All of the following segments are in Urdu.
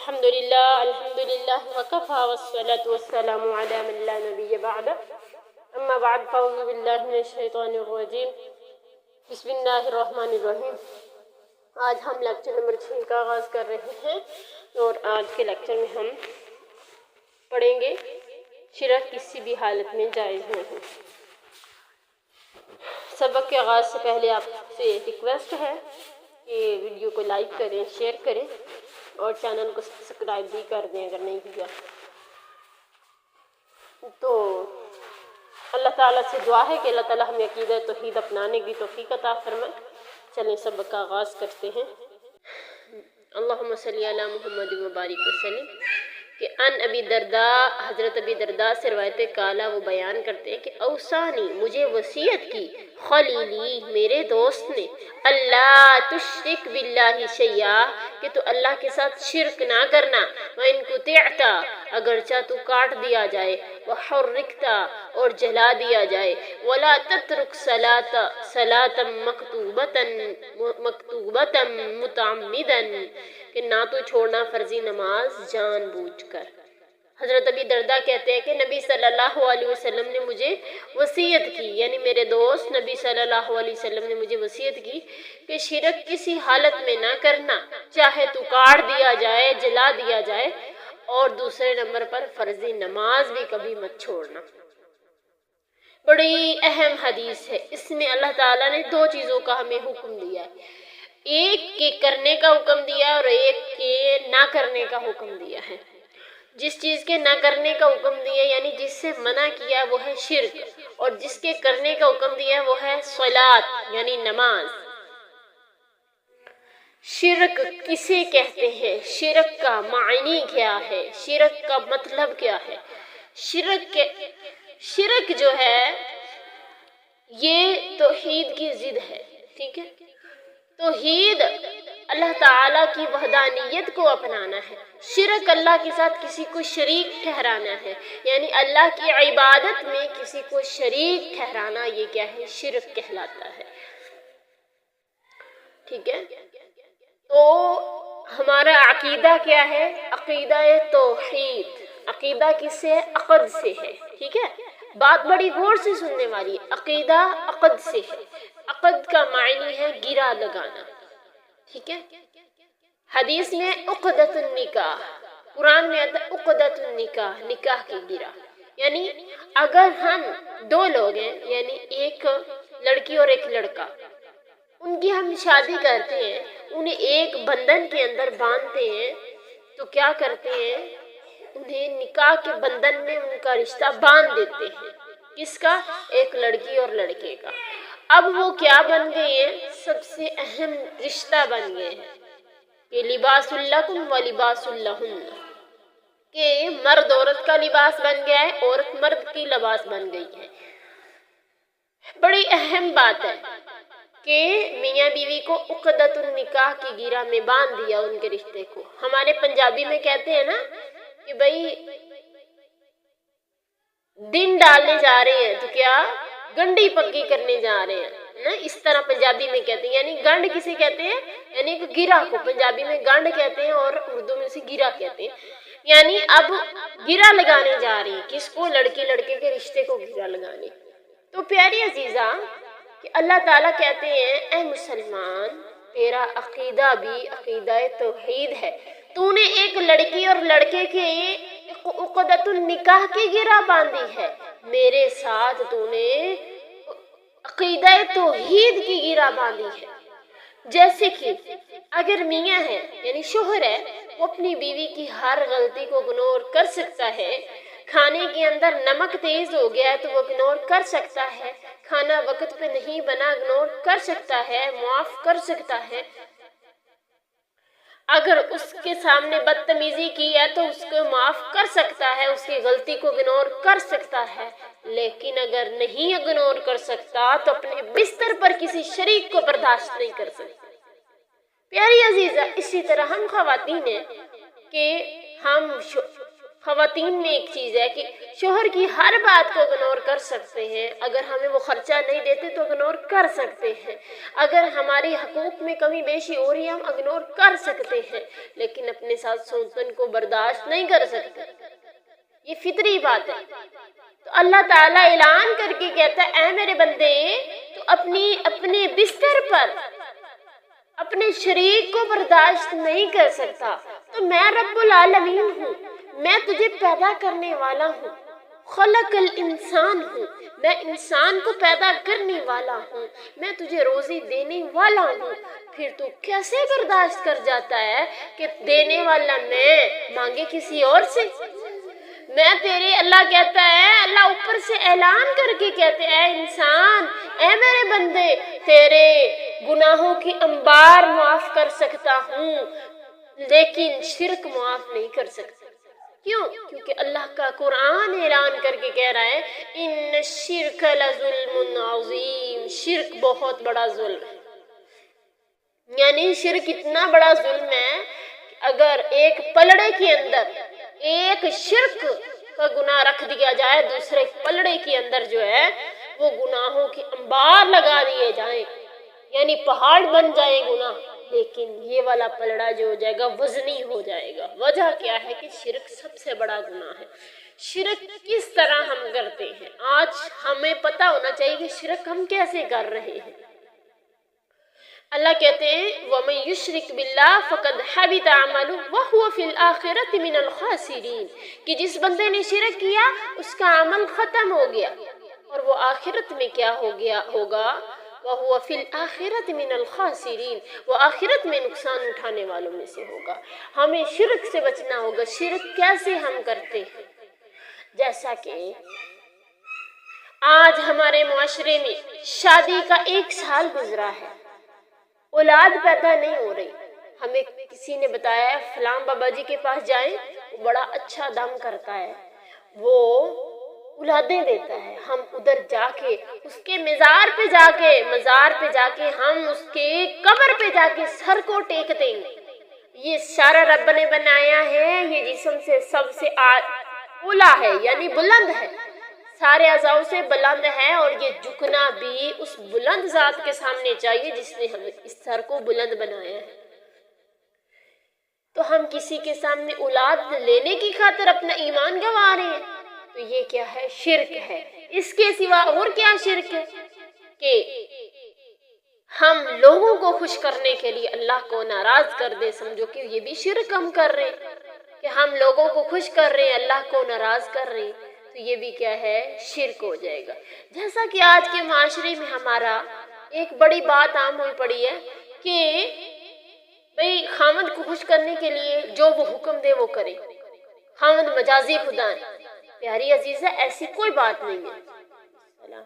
الحمدللہ وکفا والصلاة والسلام علی من لا نبی بعد اما بعد فاعوذ باللہ من الشیطان الرجیم بسم اللہ الرحمن الرحیم۔ آج ہم لیکچر نمبر 6 کا آغاز کر رہے ہیں اور آج کے لیکچر میں ہم پڑھیں گے شرک کسی بھی حالت میں جائز نہیں۔ سبق کے آغاز سے پہلے آپ سے ریکویسٹ ہے کہ ویڈیو کو لائک کریں، شیئر کریں اور چینل کو سبسکرائب بھی کر دیں اگر نہیں کیا تو۔ اللہ تعالیٰ سے دعا ہے کہ اللہ تعالیٰ ہمیں عقیدہ توحید اپنانے کی توفیق عطا فرمائے۔ چلیں سبق کا آغاز کرتے ہیں۔ اللہم صلی علی محمد وبارک وسلم کہ ان ابی درداء، حضرت ابی درداء سے روایت کالا، وہ بیان کرتے ہیں کہ اوصانی، مجھے وصیت کی، خلیلی، میرے دوست نے، اللہ تشرک باللہ شیئا، کہ تو اللہ کے ساتھ شرک نہ کرنا، وَإِن قُطِعْتَ، اگرچہ تو کاٹ دیا جائے، وَحُرِّقْتَ، اور جلا دیا جائے، وَلَا تَتْرُكْ صَلَاةً مَكْتُوبَةً مُتَعَمِّدًا، کہ نہ تو چھوڑنا فرضی نماز جان بوجھ کر۔ حضرت ابی درداء کہتے ہیں کہ نبی صلی اللہ علیہ وسلم نے مجھے وصیت کی، یعنی میرے دوست نبی صلی اللہ علیہ وسلم نے مجھے وصیت کی کہ شرک کسی حالت میں نہ کرنا، چاہے تو کاٹ دیا جائے، جلا دیا جائے، اور دوسرے نمبر پر فرضی نماز بھی کبھی مت چھوڑنا۔ بڑی اہم حدیث ہے، اس میں اللہ تعالیٰ نے دو چیزوں کا ہمیں حکم دیا ہے، ایک کے کرنے کا حکم دیا اور ایک کے نہ کرنے کا حکم دیا ہے۔ جس چیز کے نہ کرنے کا حکم دیا یعنی جس سے منع کیا وہ ہے شرک، اور جس کے کرنے کا حکم دیا وہ ہے صلاۃ یعنی نماز۔ شرک کسے کہتے ہیں؟ شرک کا معنی کیا ہے؟ شرک کا مطلب کیا ہے؟ شرک جو ہے یہ توحید کی ضد ہے، ٹھیک ہے؟ توحید اللہ تعالیٰ کی وحدانیت کو اپنانا ہے، شرک اللہ کے ساتھ کسی کو شریک ٹھہرانا ہے، یعنی اللہ کی عبادت میں کسی کو شریک ٹھہرانا، یہ کیا ہے؟ شرک کہلاتا ہے، ٹھیک ہے؟ تو ہمارا عقیدہ کیا ہے؟ عقیدہ توحید۔ عقیدہ کس سے ہے؟ عقد سے ہے، ٹھیک ہے؟ بات بڑی غور سے سننے والی ہے۔ عقیدہ عقد سے ہے، عقد کا معنی ہے گرہ لگانا، ٹھیک ہے؟ حدیث میں عقدۃ النکاح، قرآن میں آتا ہے عقدۃ النکاح، نکاح کی گرہ، یعنی اگر ہم دو لوگ ہیں، یعنی ایک لڑکی اور ایک لڑکا، ان کی ہم شادی کرتے ہیں، انہیں ایک بندھن کے اندر باندھتے ہیں، تو کیا کرتے ہیں؟ انہیں نکاح کے بندھن میں ان کا رشتہ باندھ دیتے ہیں۔ کس کا؟ ایک لڑکی اور لڑکے کا۔ اب وہ کیا بن گئے ہیں؟ سب سے اہم رشتہ بن گئے ہیں کہ لباس لکم و لباس لہن، کہ مرد عورت کا لباس بن گیا ہے، عورت مرد کی لباس بن گئی ہے۔ بڑی اہم بات ہے کہ میاں بیوی کو عقدۃ النکاح کی گرہ میں باندھ دیا ان کے رشتے کو۔ ہمارے پنجابی میں کہتے ہیں نا کہ بھئی دن ڈالنے جا رہے ہیں تو کیا گنڈی پکی کرنے جا رہے ہیں نا، اس طرح پنجابی میں کہتے ہیں۔ یعنی گنڈ کسے کہتے ہیں؟ یعنی گرہ کو پنجابی میں گنڈ کہتے ہیں اور اردو میں اسے گرہ کہتے ہیں۔ یعنی اب گرہ لگانے جا رہی ہیں، کس کو؟ لڑکی لڑکے کے رشتے کو گرہ لگانے۔ تو پیاری عزیزہ کہ اللہ تعالیٰ کہتے ہیں اے مسلمان، تیرا عقیدہ بھی عقیدہ توحید ہے، تو نے ایک لڑکی اور لڑکے کے عقدۃ النکاح کی گرہ باندھی ہے، میرے ساتھ تو نے عقیدہ توحید کی گرہ باندھی ہے۔ جیسے کہ اگر میاں ہے یعنی شوہر ہے، وہ اپنی بیوی کی ہر غلطی کو اگنور کر سکتا ہے، کھانے کے اندر نمک تیز ہو گیا ہے تو وہ اگنور کر سکتا ہے، کھانا وقت پہ نہیں بنا اگنور کر سکتا ہے، معاف کر سکتا ہے۔ اگر اس کے سامنے بدتمیزی کی ہے تو اس کو معاف کر سکتا ہے، اس کی غلطی کو اگنور کر سکتا ہے، لیکن اگر نہیں اگنور کر سکتا تو اپنے بستر پر کسی شریک کو برداشت نہیں کر سکتا۔ پیاری عزیزہ، اسی طرح ہم خواتین ہیں کہ ہم خواتین میں ایک چیز ہے کہ شوہر کی ہر بات کو اگنور کر سکتے ہیں، اگر ہمیں وہ خرچہ نہیں دیتے تو اگنور کر سکتے ہیں، اگر ہماری حقوق میں کمی بیشی ہو رہی ہے ہم اگنور کر سکتے ہیں، لیکن اپنے ساتھ سوتن کو برداشت نہیں کر سکتے، یہ فطری بات ہے۔ تو اللہ تعالیٰ اعلان کر کے کہتا ہے اے میرے بندے، تو اپنے بستر پر اپنے شریک کو برداشت نہیں کر سکتا، تو میں رب العالمین ہوں، میں تجھے پیدا کرنے والا ہوں، خلق الانسان ہوں، میں انسان کو پیدا کرنے والا ہوں، میں تجھے روزی دینے والا ہوں، پھر تو کیسے برداشت کر جاتا ہے کہ دینے والا میں مانگے کسی اور سے؟ میں تیرے، اللہ کہتا ہے، اللہ اوپر سے اعلان کر کے کہتے ہیں اے انسان، اے میرے بندے، تیرے گناہوں کی انبار معاف کر سکتا ہوں لیکن شرک معاف نہیں کر سکتا۔ کیوں؟ کیونکہ اللہ کا قرآن اعلان کر کے کہہ رہا ہے ان الشرک لظلم عظیم، شرک بہت بڑا ظلم ہے، یعنی شرک اتنا بڑا ظلم ہے کہ اگر ایک پلڑے کے اندر ایک شرک کا گناہ رکھ دیا جائے، دوسرے پلڑے کے اندر جو ہے وہ گناہوں کی انبار لگا دیے جائیں، یعنی پہاڑ بن جائے گناہ، لیکن یہ والا پلڑا جو ہو جائے گا وزنی ہو جائے گا۔ وجہ کیا ہے کہ شرک سب سے بڑا گناہ ہے۔ شرک کس طرح ہم کرتے ہیں آج ہمیں پتہ ہونا چاہیے کہ شرک ہم کیسے کر رہے ہیں۔ اللہ کہتے ہیں وَمَن يُشْرِكْ بِاللَّهِ فَقَدْ حَبِطَ عَمَلُهُ وَهُوَ فِي الْآخِرَةِ مِنَ الْخَاسِرِينَ، کہ جس بندے نے شرک کیا اس کا عمل ختم ہو گیا اور وہ آخرت میں کیا ہو گیا ہوگا، وَهُوَ فِي الْآخِرَةِ مِنَ الْخَاسِرِينَ، وہ آخرت میں نقصان اٹھانے والوں میں سے ہوگا۔ ہمیں شرک سے بچنا ہوگا۔ شرک کیسے ہم کرتے ہیں؟ جیسا کہ آج ہمارے معاشرے میں شادی کا 1 سال گزرا ہے، اولاد پیدا نہیں ہو رہی، ہمیں کسی نے بتایا ہے فلاں بابا جی کے پاس جائیں، وہ بڑا اچھا دم کرتا ہے، وہ اولادیں دیتا ہے، ہم ادھر جا کے اس کے مزار پہ جا کے ہم اس کے قبر پہ جا کے سر کو ٹیک دیں گے۔ یہ سارا رب نے بنایا ہے، یہ جسم سے سب سے اولا ہے، یعنی بلند ہے، سارے اعضاء سے بلند ہے، اور یہ جھکنا بھی اس بلند ذات کے سامنے چاہیے جس نے ہمیں اس سر کو بلند بنایا ہے۔ تو ہم کسی کے سامنے اولاد لینے کی خاطر اپنا ایمان گنوا رہے ہیں، تو یہ کیا ہے؟ شرک ہے۔ اس کے سوا اور کیا شرک ہے کہ ہم لوگوں کو خوش کرنے کے لیے اللہ کو ناراض کر دے، سمجھو کہ یہ بھی شرک ہم کر رہے ہیں کہ ہم لوگوں کو خوش کر رہے ہیں، اللہ کو ناراض کر رہے ہیں، تو یہ بھی کیا ہے؟ شرک ہو جائے گا۔ جیسا کہ آج کے معاشرے میں ہمارا ایک بڑی بات عام ہوئی پڑی ہے کہ بھئی خاوند کو خوش کرنے کے لیے جو وہ حکم دے وہ کرے، خاوند مجازی خدا ہے۔ پیاری عزیزہ، ایسی کوئی بات نہیں ہے۔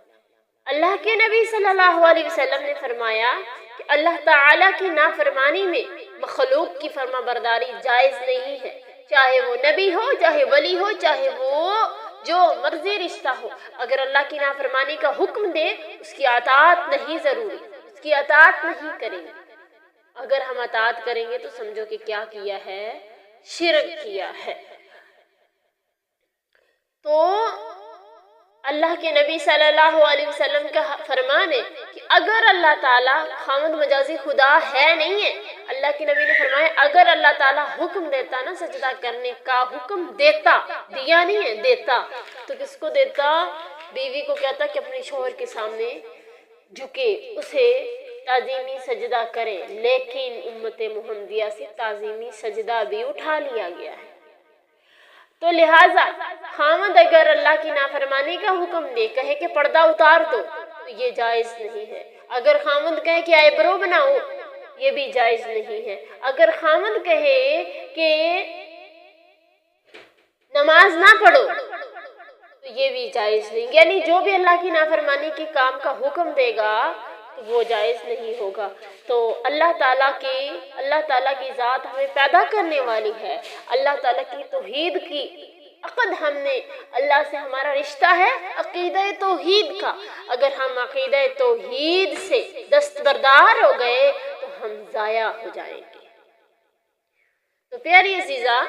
اللہ کے نبی صلی اللہ علیہ وسلم نے فرمایا کہ اللہ تعالیٰ کی نافرمانی میں مخلوق کی فرما برداری جائز نہیں ہے، چاہے وہ نبی ہو، چاہے ولی ہو، چاہے وہ جو مرضی رشتہ ہو، اگر اللہ کی نافرمانی کا حکم دے اس کی اطاعت نہیں ضروری، اس کی اطاعت نہیں کریں گے۔ اگر ہم اطاعت کریں گے تو سمجھو کہ کیا کیا ہے؟ شرک کیا ہے۔ تو اللہ کے نبی صلی اللہ علیہ وسلم کا فرمان ہے کہ اگر اللہ تعالیٰ خاوند مجازی خدا ہے نہیں ہے، اللہ کے نبی نے فرمایا اگر اللہ تعالیٰ حکم دیتا نا سجدہ کرنے کا، حکم دیتا، دیا نہیں ہے، دیتا، تو کس کو دیتا؟ بیوی کو کہتا کہ اپنے شوہر کے سامنے جھکے، اسے تعظیمی سجدہ کرے، لیکن امت محمدیہ سے تعظیمی سجدہ بھی اٹھا لیا گیا ہے۔ تو لہٰذا خاوند اگر اللہ کی نافرمانی کا حکم دے، کہے کہ پردہ اتار دو، تو یہ جائز نہیں ہے۔ اگر خاوند کہے کہ آئیبرو بناؤ، یہ بھی جائز نہیں ہے۔ اگر خاوند کہے کہ نماز نہ پڑھو، تو یہ بھی جائز نہیں، یعنی جو بھی اللہ کی نافرمانی کے کام کا حکم دے گا تو وہ جائز نہیں ہوگا۔ تو اللہ تعالیٰ کی ذات ہمیں پیدا کرنے والی ہے، اللہ تعالیٰ کی توحید کی عقد ہم نے، اللہ سے ہمارا رشتہ ہے عقیدہ توحید کا، اگر ہم عقیدہ توحید سے دستبردار ہو گئے تو ہم ضائع ہو جائیں گے۔ تو پیاری عزیزہ،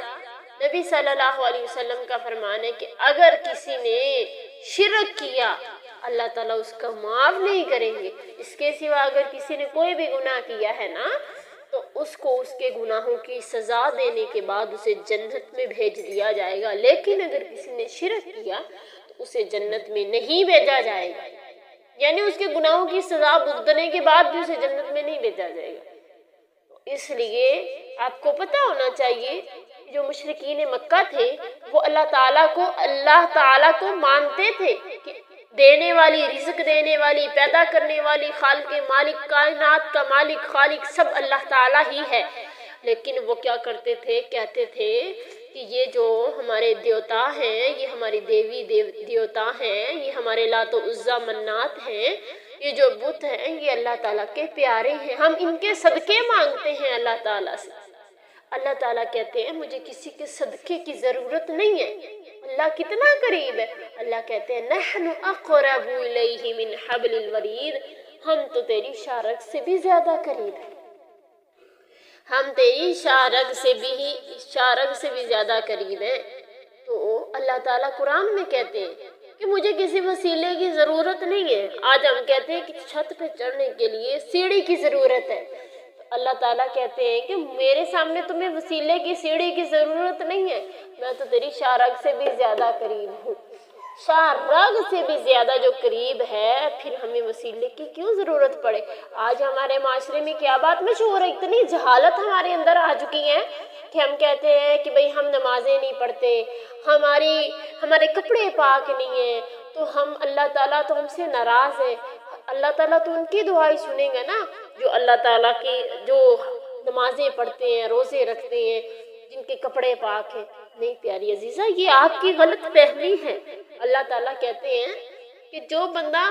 نبی صلی اللہ علیہ وسلم کا فرمان ہے کہ اگر کسی نے شرک کیا اللہ تعالیٰ اس کا معاف نہیں کریں گے. اس کے سوا اگر کسی نے کوئی بھی گناہ کیا ہے نا تو اس کو اس کے گناہوں کی سزا دینے کے بعد اسے جنت میں بھیج دیا جائے گا. لیکن اگر کسی نے شرک کیا تو اسے جنت میں نہیں بھیجا جائے گا، یعنی اس کے گناہوں کی سزا بھگتنے کے بعد بھی اسے جنت میں نہیں بھیجا جائے گا. اس لیے آپ کو پتہ ہونا چاہیے جو مشرکین مکہ تھے وہ اللہ تعالیٰ کو مانتے تھے کہ دینے والی، رزق دینے والی، پیدا کرنے والی، خالق مالک، کائنات کا مالک خالق سب اللہ تعالیٰ ہی ہے. لیکن وہ کیا کرتے تھے، کہتے تھے کہ یہ جو ہمارے دیوتا ہیں، یہ ہماری دیوی دیوتا ہیں، یہ ہمارے لات و عزا منات ہیں، یہ جو بت ہیں یہ اللہ تعالیٰ کے پیارے ہیں، ہم ان کے صدقے مانگتے ہیں اللہ تعالیٰ سے. اللہ تعالیٰ کہتے ہیں مجھے کسی کے صدقے کی ضرورت نہیں ہے. اللہ کتنا قریب ہے. اللہ کہتے ہیں نحن اقرب الیہ من حبل الورید، ہم تو تیری شارک سے بھی زیادہ قریب ہیں، ہم تیری شارک سے بھی زیادہ قریب ہیں. تو اللہ تعالیٰ قرآن میں کہتے ہیں کہ مجھے کسی وسیلے کی ضرورت نہیں ہے. آج ہم کہتے ہیں کہ چھت پہ چڑھنے کے لیے سیڑھی کی ضرورت ہے، اللہ تعالیٰ کہتے ہیں کہ میرے سامنے تمہیں وسیلے کی سیڑھی کی ضرورت نہیں ہے، میں تو تیری شارک سے بھی زیادہ قریب ہوں. شارک سے بھی زیادہ جو قریب ہے، پھر ہمیں وسیلے کی کیوں ضرورت پڑے. آج ہمارے معاشرے میں کیا بات مشہور ہے، اتنی جہالت ہمارے اندر آ چکی ہے کہ ہم کہتے ہیں کہ بھئی ہم نمازیں نہیں پڑھتے، ہمارے کپڑے پاک نہیں ہیں تو ہم اللہ تعالیٰ تو ہم سے ناراض ہے. اللہ تعالیٰ تو ان کی دعائیں سنیں گے نا جو اللہ تعالیٰ کی جو نمازیں پڑھتے ہیں، روزے رکھتے ہیں، جن کے کپڑے پاک ہیں. نہیں پیاری عزیزہ، یہ آپ کی غلط فہمی ہے. اللہ تعالیٰ کہتے ہیں کہ جو بندہ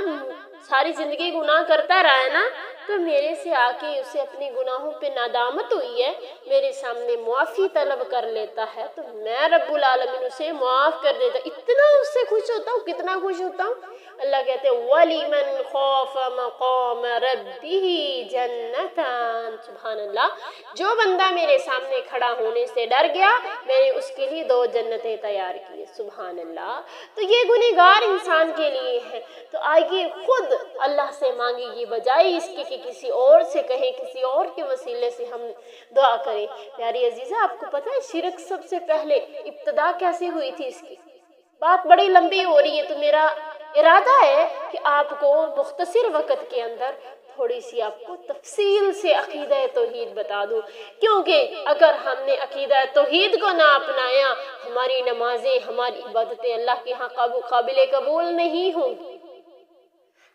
ساری زندگی گناہ کرتا رہا ہے نا تو میرے سے آ کے اسے اپنی گناہوں پہ ندامت ہوئی ہے، میرے سامنے معافی طلب کر لیتا ہے تو میں رب العالمین اسے معاف کر دیتا. اتنا اس سے خوش ہوتا ہوں، کتنا خوش ہوتا ہوں. اللہ کہتے ہیں وَلِمَنْ خَافَ مَقَامَ رَبِّهِ جَنَّتَانِ. سبحان اللہ، جو بندہ میرے سامنے کھڑا ہونے سے ڈر گیا میں نے اس کے لیے 2 جنتیں تیار کی. سبحان اللہ. تو یہ گنہگار انسان کے لیے ہے. تو آئیے خود اللہ سے مانگے، یہ بجائے اس کے کہ کسی اور سے کہیں، کسی اور کے وسیلے سے ہم دعا کریں. پیاری عزیزہ، آپ کو پتہ ہے شرک سب سے پہلے ابتدا کیسے ہوئی تھی؟ اس کی بات بڑی لمبی ہو رہی ہے تو میرا ارادہ ہے کہ آپ کو مختصر وقت کے اندر تھوڑی سی آپ کو تفصیل سے عقیدہ توحید بتا دوں، کیونکہ اگر ہم نے عقیدہ توحید کو نہ اپنایا ہماری نمازیں، ہماری عبادتیں اللہ کے ہاں قابل قبول نہیں ہوں گی.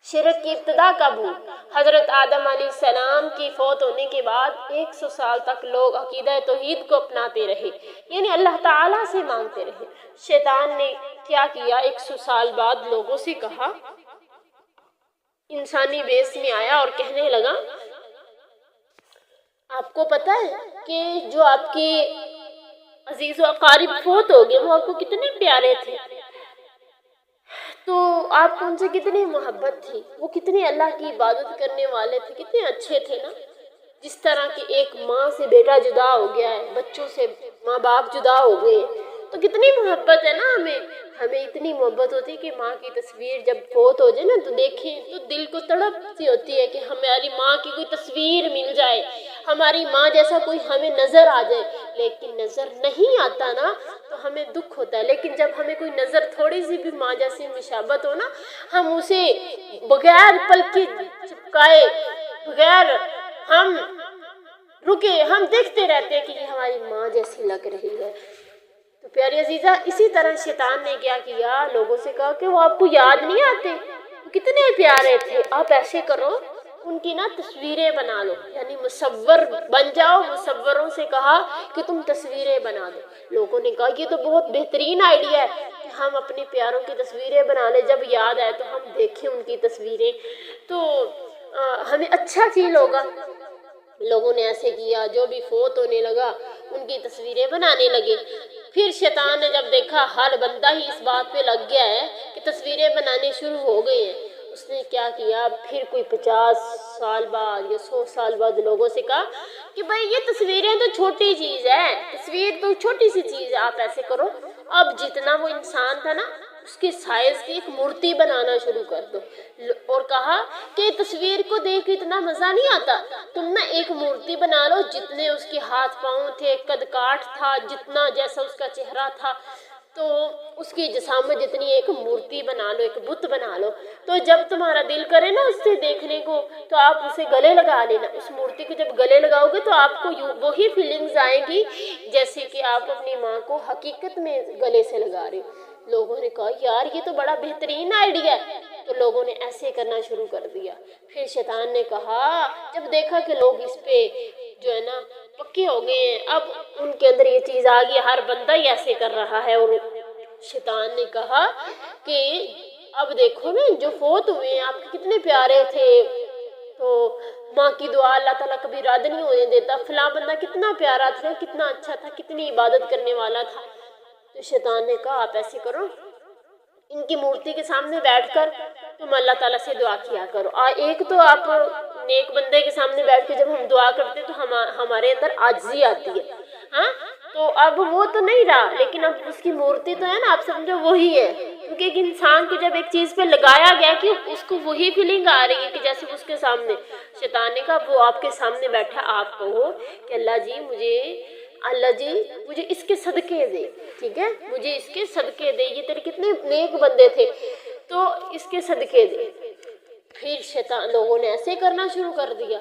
شرک کی ابتدا کب ہوئی؟ حضرت آدم علیہ السلام کی فوت ہونے کے بعد 100 سال تک لوگ عقیدہ توحید کو اپناتے رہے، یعنی اللہ تعالیٰ سے مانگتے رہے. شیطان نے کیا کیا، 100 سال بعد لوگوں سے کہا، انسانی بیس میں آیا اور کہنے لگا آپ کو پتہ ہے کہ جو آپ کے عزیز و اقارب فوت ہو گئے وہ آپ کو کتنے پیارے تھے، تو آپ کو ان سے کتنی محبت تھی، وہ کتنے اللہ کی عبادت کرنے والے تھے، کتنے اچھے تھے نا. جس طرح کہ ایک ماں سے بیٹا جدا ہو گیا ہے، بچوں سے ماں باپ جدا ہو گئے، تو کتنی محبت ہے نا ہمیں اتنی محبت ہوتی ہے کہ ماں کی تصویر جب فوت ہو جائے نا تو دیکھیں تو دل کو تڑپ سی ہوتی ہے کہ ہماری ماں کی کوئی تصویر مل جائے، ہماری ماں جیسا کوئی ہمیں نظر آ جائے. لیکن نظر نہیں آتا نا تو ہمیں دکھ ہوتا ہے، لیکن جب ہمیں کوئی نظر تھوڑی سی بھی ماں جیسی مشابہت ہو نا ہم اسے بغیر پلک چپکائے، بغیر ہم رکے، ہم دیکھتے رہتے ہیں کہ یہ ہماری ماں جیسی لگ رہی ہے. تو پیاری عزیزہ، اسی طرح شیطان نے کیا کیا، لوگوں سے کہا کہ وہ آپ کو یاد نہیں آتے، وہ کتنے پیارے تھے، آپ ایسے کرو ان کی نا تصویریں بنا لو، یعنی مصور بن جاؤ. مصوروں سے کہا کہ تم تصویریں بنا دو. لوگوں نے کہا یہ تو بہت بہترین آئیڈیا ہے کہ ہم اپنے پیاروں کی تصویریں بنا لیں، جب یاد آئے تو ہم دیکھیں ان کی تصویریں تو ہمیں اچھا فیل ہوگا. لوگوں نے ایسے کیا، جو بھی فوت ہونے لگا ان کی تصویریں بنانے لگے. پھر شیطان نے جب دیکھا ہر بندہ ہی اس بات پہ لگ گیا ہے کہ تصویریں بنانے شروع ہو گئے ہیں، اس نے کیا کیا، پھر کوئی 50 سال بعد یا 100 سال بعد لوگوں سے کہا کہ بھائی یہ تصویریں تو چھوٹی چیز ہے، تصویر تو چھوٹی سی چیز ہے، آپ ایسے کرو اب جتنا وہ انسان تھا نا اس کی سائز کی ایک مورتی بنانا شروع کر دو، اور کہا کہ تصویر کو دیکھ اتنا مزہ نہیں آتا، تم نا ایک مورتی بنا لو، جتنے اس کے ہاتھ پاؤں تھے، قد کاٹ تھا، جتنا جیسا اس کا چہرہ تھا، تو اس کی جسامت جتنی ایک مورتی بنا لو، ایک بت بنا لو، تو جب تمہارا دل کرے نا اس سے دیکھنے کو تو آپ اسے گلے لگا لینا، اس مورتی کو جب گلے لگاؤ گے تو آپ کو وہی فیلنگز آئیں گی جیسے کہ آپ اپنی ماں کو حقیقت میں گلے سے لگا رہے ہو۔ لوگوں نے کہا یار یہ تو بڑا بہترین آئیڈیا ہے، تو لوگوں نے ایسے کرنا شروع کر دیا۔ پھر شیطان نے کہا جب دیکھا کہ لوگ اس پہ جو ہے نا پکے ہو گئے ہیں، اب ان کے اندر یہ چیز آ گئی، ہر بندہ ہی ایسے کر رہا ہے، اور شیطان نے کہا کہ اب دیکھو نا جو فوت ہوئے ہیں آپ کے کتنے پیارے تھے، تو ماں کی دعا اللہ تعالیٰ کبھی رد نہیں ہونے دیتا، فلاں بندہ کتنا پیارا تھا، کتنا اچھا تھا، کتنی عبادت کرنے والا تھا۔ تو شیطان نے کہا آپ ایسے کرو، ان کی مورتی کے سامنے بیٹھ کر تم اللہ تعالیٰ سے دعا کیا کرو، ایک تو آپ نیک بندے کے سامنے بیٹھ کے جب ہم دعا کرتے تو ہمارے اندر عاجزی آتی ہے، ہاں تو اب وہ تو نہیں رہا، لیکن اب اس کی مورتی تو ہے نا، آپ سمجھو وہی ہے، کیونکہ ایک انسان کو جب ایک چیز پہ لگایا گیا کہ اس کو وہی فیلنگ آ رہی ہے کہ جیسے اس کے سامنے۔ شیطان نے کہا وہ آپ کے سامنے بیٹھا، آپ کہو کہ اللہ جی مجھے اس کے صدقے دے، ٹھیک ہے، مجھے اس کے صدقے دے، یہ تیرے کتنے نیک بندے تھے تو اس کے صدقے دے۔ پھر شیطان لوگوں نے ایسے کرنا شروع کر دیا۔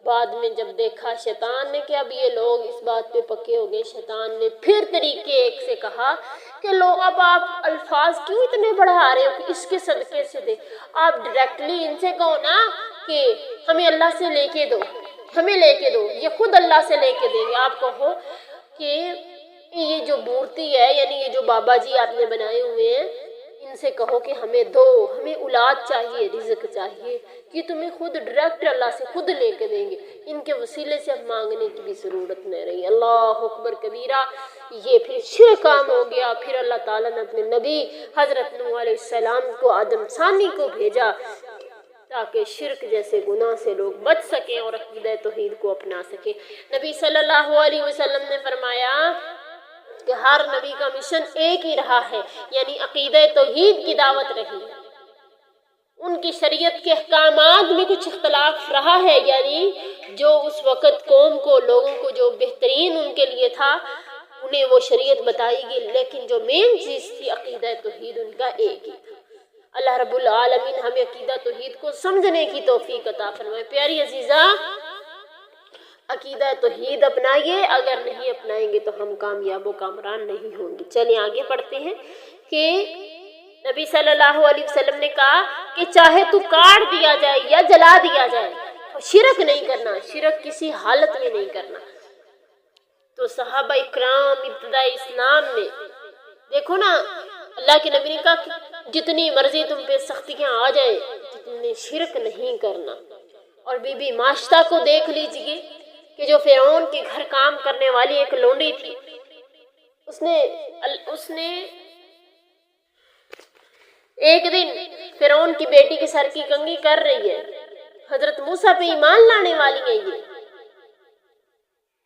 بعد میں جب دیکھا شیطان نے کہ اب یہ لوگ اس بات پہ پکے ہو گئے، شیطان نے پھر طریقے ایک سے کہا کہ لو اب آپ الفاظ کیوں اتنے بڑھا رہے ہو کہ اس کے صدقے سے دے، آپ ڈائریکٹلی ان سے کہو نا کہ ہمیں اللہ سے لے کے دو، ہمیں لے کے دو، یہ خود اللہ سے لے کے دیں گے۔ آپ کہو کہ یہ جو مورتی ہے یعنی یہ جو بابا جی آپ نے بنائے ہوئے ہیں ان سے کہو کہ ہمیں دو، ہمیں اولاد چاہیے، رزق چاہیے، کہ تمہیں خود ڈائریکٹ اللہ سے خود لے کے دیں گے، ان کے وسیلے سے اب مانگنے کی بھی ضرورت نہیں رہی۔ اللہ اکبر کبیرہ، یہ پھر شرک کام ہو گیا۔ پھر اللہ تعالیٰ نے اپنے نبی حضرت نوح علیہ السلام کو آدم ثانی کو بھیجا تاکہ شرک جیسے گناہ سے لوگ بچ سکیں اور عقیدہ توحید کو اپنا سکیں۔ نبی صلی اللہ علیہ وسلم نے فرمایا کہ ہر نبی کا مشن ایک ہی رہا ہے، یعنی عقیدہ توحید کی دعوت رہی ہے۔ ان کی شریعت کے احکامات میں کچھ اختلاف رہا ہے، یعنی جو اس وقت قوم کو، لوگوں کو جو بہترین ان کے لیے تھا انہیں وہ شریعت بتائی گئی، لیکن جو مین چیز تھی عقیدہ توحید ان کا ایک ہی تھا۔ اللہ رب العالمین ہمیں عقیدہ توحید کو سمجھنے کی توفیق عطا فرمائے۔ پیاری عزیزہ، عقیدہ توحید اپنائیے، اگر نہیں اپنائیں گے تو ہم کامیاب و کامران نہیں ہوں گے۔ چلیے آگے پڑھتے ہیں کہ نبی صلی اللہ علیہ وسلم نے کہا کہ چاہے تو کاٹ دیا جائے یا جلا دیا جائے، شرک نہیں کرنا، شرک کسی حالت میں نہیں کرنا۔ تو صحابہ اکرام ابتدائی اسلام میں دیکھو نا، اللہ کے نبی نے کہا کہ جتنی مرضی تم پہ سختیاں آ جائیں تم نے شرک نہیں کرنا۔ اور بی بی ماشطہ کو دیکھ لیجئے کہ جو فرعون کے گھر کام کرنے والی ایک لونڈی تھی، اس نے ایک دن فرعون کی بیٹی کے سر کی کنگھی کر رہی ہے، حضرت موسیٰ پہ ایمان لانے والی ہے یہ،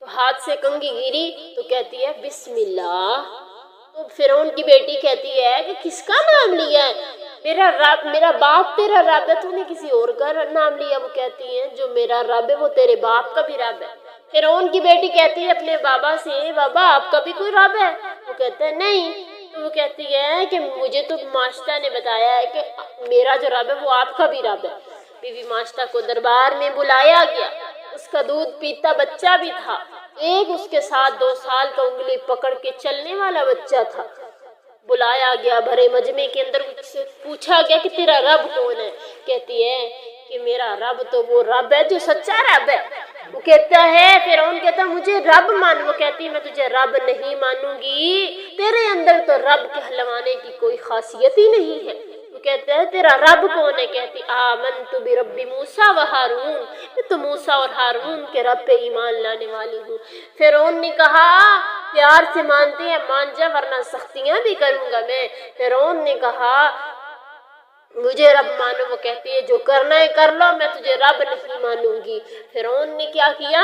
تو ہاتھ سے کنگھی گری تو کہتی ہے بسم اللہ۔ تو فرعون کی بیٹی کہتی ہے کہ کس کا نام لیا ہے؟ میرا باپ تیرا رب ہے، تو نے کسی اور کا نام لیا؟ وہ کہتی ہیں جو میرا رب ہے وہ تیرے باپ کا بھی رب ہے۔ فرعون کی بیٹی کہتی ہے اپنے بابا سے، بابا آپ کا بھی کوئی رب ہے؟ وہ کہتا ہے نہیں۔ تو وہ کہتی ہے کہ مجھے تو ماشطہ نے بتایا ہے کہ میرا جو رب ہے وہ آپ کا بھی رب ہے۔ بی بی ماشطہ کو دربار میں بلایا گیا، اس کا دودھ پیتا بچہ بھی تھا، ایک اس کے ساتھ 2 سال کا انگلی پکڑ کے چلنے والا بچہ تھا۔ بلایا گیا، بھرے مجمع کے اندر پوچھا گیا کہ تیرا رب کون ہے؟ کہتی ہے کہ میرا رب تو وہ رب ہے جو سچا رب ہے۔ وہ کہتا ہے، فرعون کہتا ہے مجھے رب مان۔ وہ کہتی ہے میں تجھے رب نہیں مانوں گی، تیرے اندر تو رب کہلوانے کی کوئی خاصیت ہی نہیں ہے۔ وہ کہتا ہے تیرا رب کون ہے؟ کہتی آمنت برب موسیٰ و ہارون، میں تو موسیٰ اور ہارون کے رب پہ ایمان لانے والی ہوں۔ فرعون نے کہا پیار سے مانتے ہیں مان جا ورنہ سختیاں بھی کروں گا میں۔ فرعون نے کہا مجھے رب مانو۔ وہ کہتی ہے جو کرنا ہے کر لو، میں تجھے رب نہیں مانوں گی۔ فرعون نے کیا کیا؟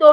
2